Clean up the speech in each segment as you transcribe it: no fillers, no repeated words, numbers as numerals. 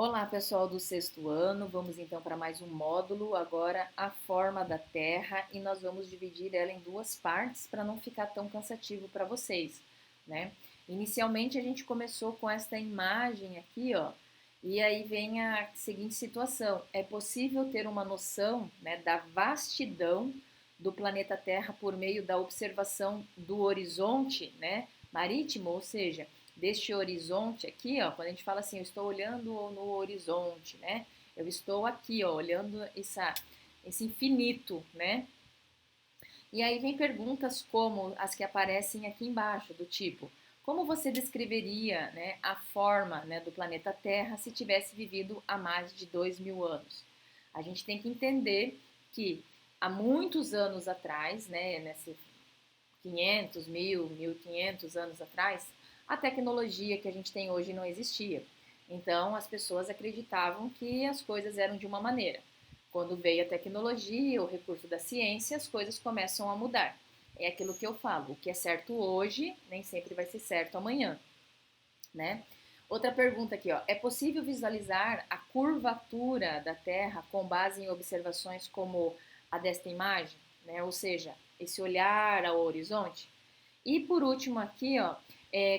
Olá, pessoal do sexto ano. Vamos então para mais um módulo, agora a forma da Terra, e nós vamos dividir ela em duas partes para não ficar tão cansativo para vocês, né? Inicialmente a gente começou com esta imagem aqui, ó, e aí vem a seguinte situação: é possível ter uma noção, né, da vastidão do planeta Terra por meio da observação do horizonte, né, marítimo, ou seja, deste horizonte aqui, ó, quando a gente fala assim, eu estou olhando no horizonte, né? Eu estou aqui, ó, olhando esse infinito, né? E aí vem perguntas como as que aparecem aqui embaixo, do tipo, como você descreveria, né, a forma, né, do planeta Terra se tivesse vivido há mais de 2.000 anos? A gente tem que entender que há muitos anos atrás, né, nesse 500, 1.000, 1.500 anos atrás, a tecnologia que a gente tem hoje não existia. Então, as pessoas acreditavam que as coisas eram de uma maneira. Quando veio a tecnologia, o recurso da ciência, as coisas começam a mudar. É aquilo que eu falo, o que é certo hoje nem sempre vai ser certo amanhã, né? Outra pergunta aqui, ó. É possível visualizar a curvatura da Terra com base em observações como a desta imagem, né? Ou seja, esse olhar ao horizonte? E por último aqui, ó,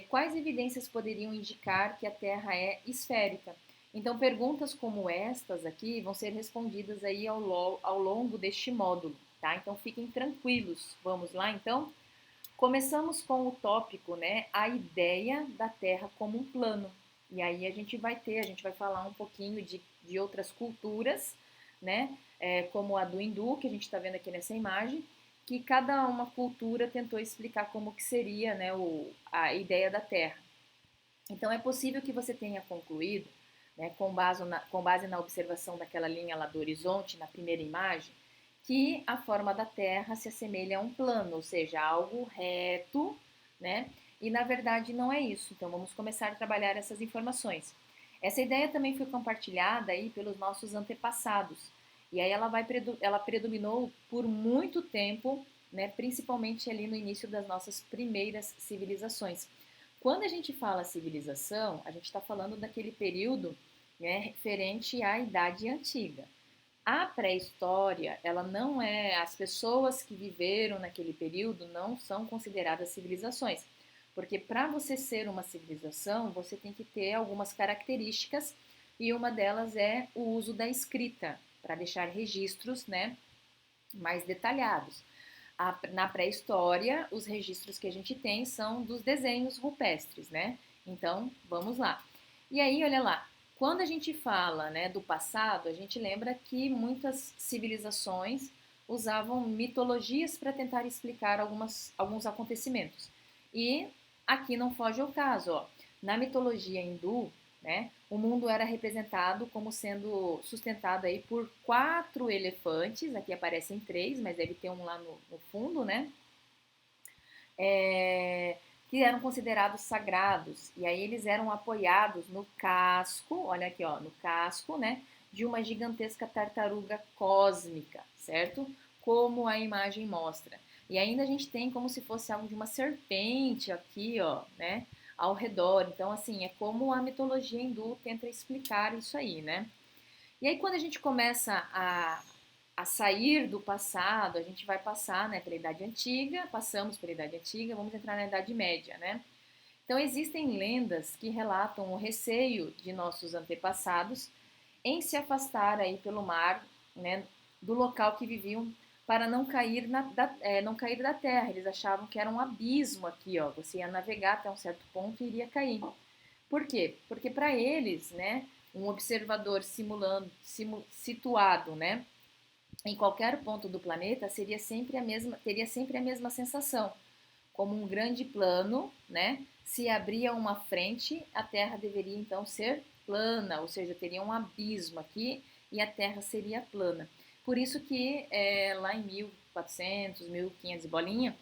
quais evidências poderiam indicar que a Terra é esférica? Então, perguntas como estas aqui vão ser respondidas aí ao longo deste módulo, tá? Então, fiquem tranquilos. Vamos lá, então? Começamos com o tópico, né, a ideia da Terra como um plano. E aí a gente vai falar um pouquinho de outras culturas, né, como a do hindu, que a gente está vendo aqui nessa imagem, que cada uma cultura tentou explicar como que seria, né, a ideia da Terra. Então é possível que você tenha concluído, né, com base na observação daquela linha lá do horizonte, na primeira imagem, que a forma da Terra se assemelha a um plano, ou seja, algo reto, né? E na verdade não é isso. Então vamos começar a trabalhar essas informações. Essa ideia também foi compartilhada aí pelos nossos antepassados. E aí ela predominou por muito tempo, né, principalmente ali no início das nossas primeiras civilizações. Quando a gente fala civilização, a gente está falando daquele período, né, referente à Idade Antiga. A pré-história, ela não é. As pessoas que viveram naquele período não são consideradas civilizações. Porque para você ser uma civilização, você tem que ter algumas características e uma delas é o uso da escrita, para deixar registros, né, mais detalhados. Na pré-história, os registros que a gente tem são dos desenhos rupestres, né? Então, vamos lá. E aí, olha lá, quando a gente fala, né, do passado, a gente lembra que muitas civilizações usavam mitologias para tentar explicar alguns acontecimentos. E aqui não foge ao caso, ó. Na mitologia hindu, né, o mundo era representado como sendo sustentado aí por 4 elefantes, aqui aparecem 3, mas deve ter um lá no fundo, né? É, que eram considerados sagrados. E aí eles eram apoiados no casco, olha aqui, ó, no casco, né, de uma gigantesca tartaruga cósmica, certo? Como a imagem mostra. E ainda a gente tem como se fosse algo de uma serpente aqui, ó, né, ao redor. Então, assim, é como a mitologia hindu tenta explicar isso aí, né? E aí, quando a gente começa a sair do passado, a gente vai passar, né, pela Idade Antiga, passamos pela Idade Antiga, vamos entrar na Idade Média, né? Então, existem lendas que relatam o receio de nossos antepassados em se afastar aí pelo mar, né, do local que viviam para não cair da terra. Eles achavam que era um abismo aqui, ó. Você ia navegar até um certo ponto e iria cair. Por quê? Porque para eles, né, um observador situado, né, em qualquer ponto do planeta teria sempre a mesma sensação. Como um grande plano, né, se abria uma frente, a Terra deveria então ser plana, ou seja, teria um abismo aqui e a Terra seria plana. Por isso que lá em 1400, 1500 e bolinha,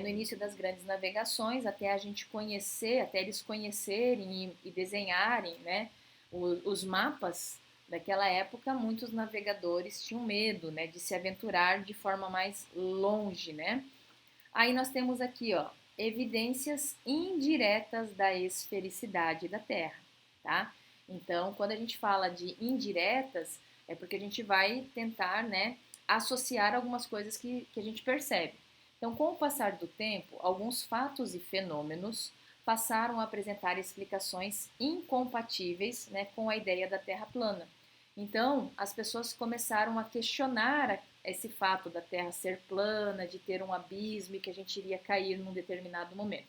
no início das grandes navegações, até a gente conhecer, até eles conhecerem e desenharem, né, os mapas daquela época, muitos navegadores tinham medo, né, de se aventurar de forma mais longe, né? Aí nós temos aqui, ó, evidências indiretas da esfericidade da Terra, tá? Então, quando a gente fala de indiretas, é porque a gente vai tentar, né, associar algumas coisas que a gente percebe. Então, com o passar do tempo, alguns fatos e fenômenos passaram a apresentar explicações incompatíveis, né, com a ideia da Terra plana. Então, as pessoas começaram a questionar esse fato da Terra ser plana, de ter um abismo e que a gente iria cair num determinado momento.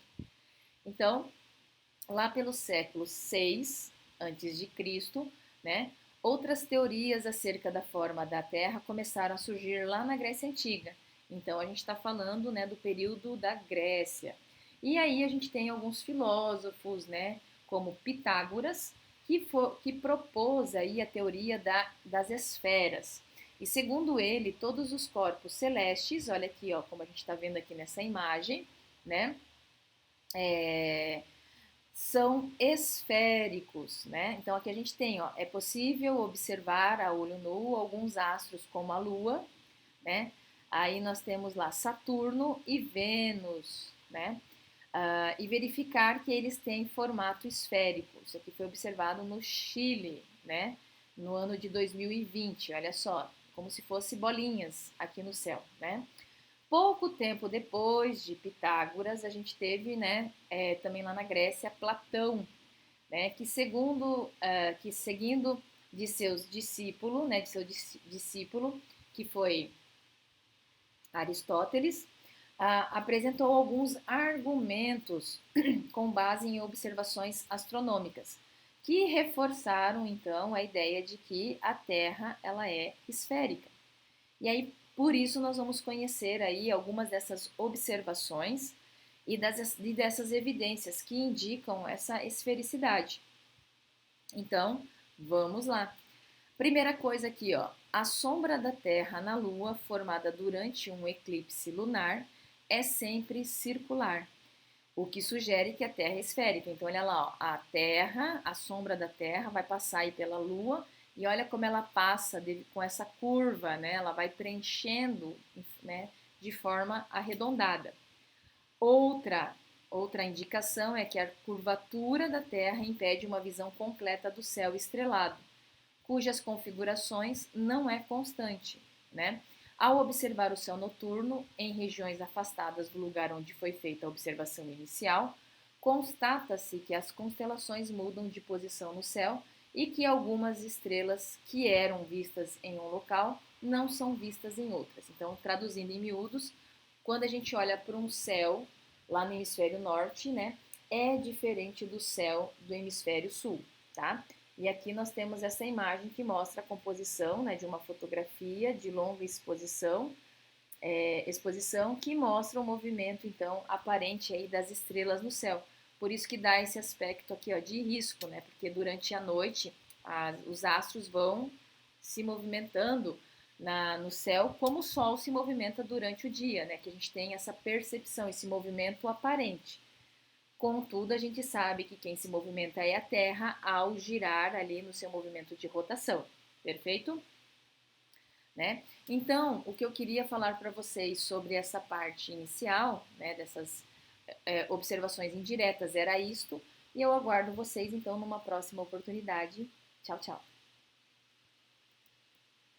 Então, lá pelo século VI antes de Cristo, né, outras teorias acerca da forma da Terra começaram a surgir lá na Grécia Antiga. Então, a gente está falando, né, do período da Grécia. E aí a gente tem alguns filósofos, né, como Pitágoras, que propôs aí a teoria das esferas. E segundo ele, todos os corpos celestes, olha aqui, ó, como a gente está vendo aqui nessa imagem, né, é, são esféricos, né? Então aqui a gente tem, ó, é possível observar a olho nu alguns astros como a Lua, né? Aí nós temos lá Saturno e Vênus, né? E verificar que eles têm formato esférico. Isso aqui foi observado no Chile, né? No ano de 2020, olha só, como se fosse bolinhas aqui no céu, né? Pouco tempo depois de Pitágoras, a gente teve, né, também lá na Grécia, Platão, né, que seguindo de seus discípulos, né, de seu discípulo, que foi Aristóteles, apresentou alguns argumentos com base em observações astronômicas, que reforçaram então a ideia de que a Terra ela é esférica. E aí, por isso, nós vamos conhecer aí algumas dessas observações e dessas evidências que indicam essa esfericidade. Então, vamos lá. Primeira coisa aqui, ó, a sombra da Terra na Lua, formada durante um eclipse lunar, é sempre circular, o que sugere que a Terra é esférica. Então, olha lá, ó, a Terra, a sombra da Terra vai passar aí pela Lua e olha como ela passa com essa curva, né? Ela vai preenchendo, né, de forma arredondada. Outra, outra indicação é que a curvatura da Terra impede uma visão completa do céu estrelado, cujas configurações não é constante, né? Ao observar o céu noturno em regiões afastadas do lugar onde foi feita a observação inicial, constata-se que as constelações mudam de posição no céu e que algumas estrelas que eram vistas em um local não são vistas em outras. Então, traduzindo em miúdos, quando a gente olha para um céu lá no hemisfério norte, né, é diferente do céu do hemisfério sul, tá? E aqui nós temos essa imagem que mostra a composição, né, de uma fotografia de longa exposição que mostra o movimento então aparente aí das estrelas no céu. Por isso que dá esse aspecto aqui, ó, de risco, né? Porque durante a noite os astros vão se movimentando no céu como o Sol se movimenta durante o dia, né? Que a gente tem essa percepção, esse movimento aparente. Contudo, a gente sabe que quem se movimenta é a Terra ao girar ali no seu movimento de rotação. Perfeito? Né? Então, o que eu queria falar para vocês sobre essa parte inicial, né, dessas observações indiretas, era isto. E eu aguardo vocês então numa próxima oportunidade. Tchau, tchau.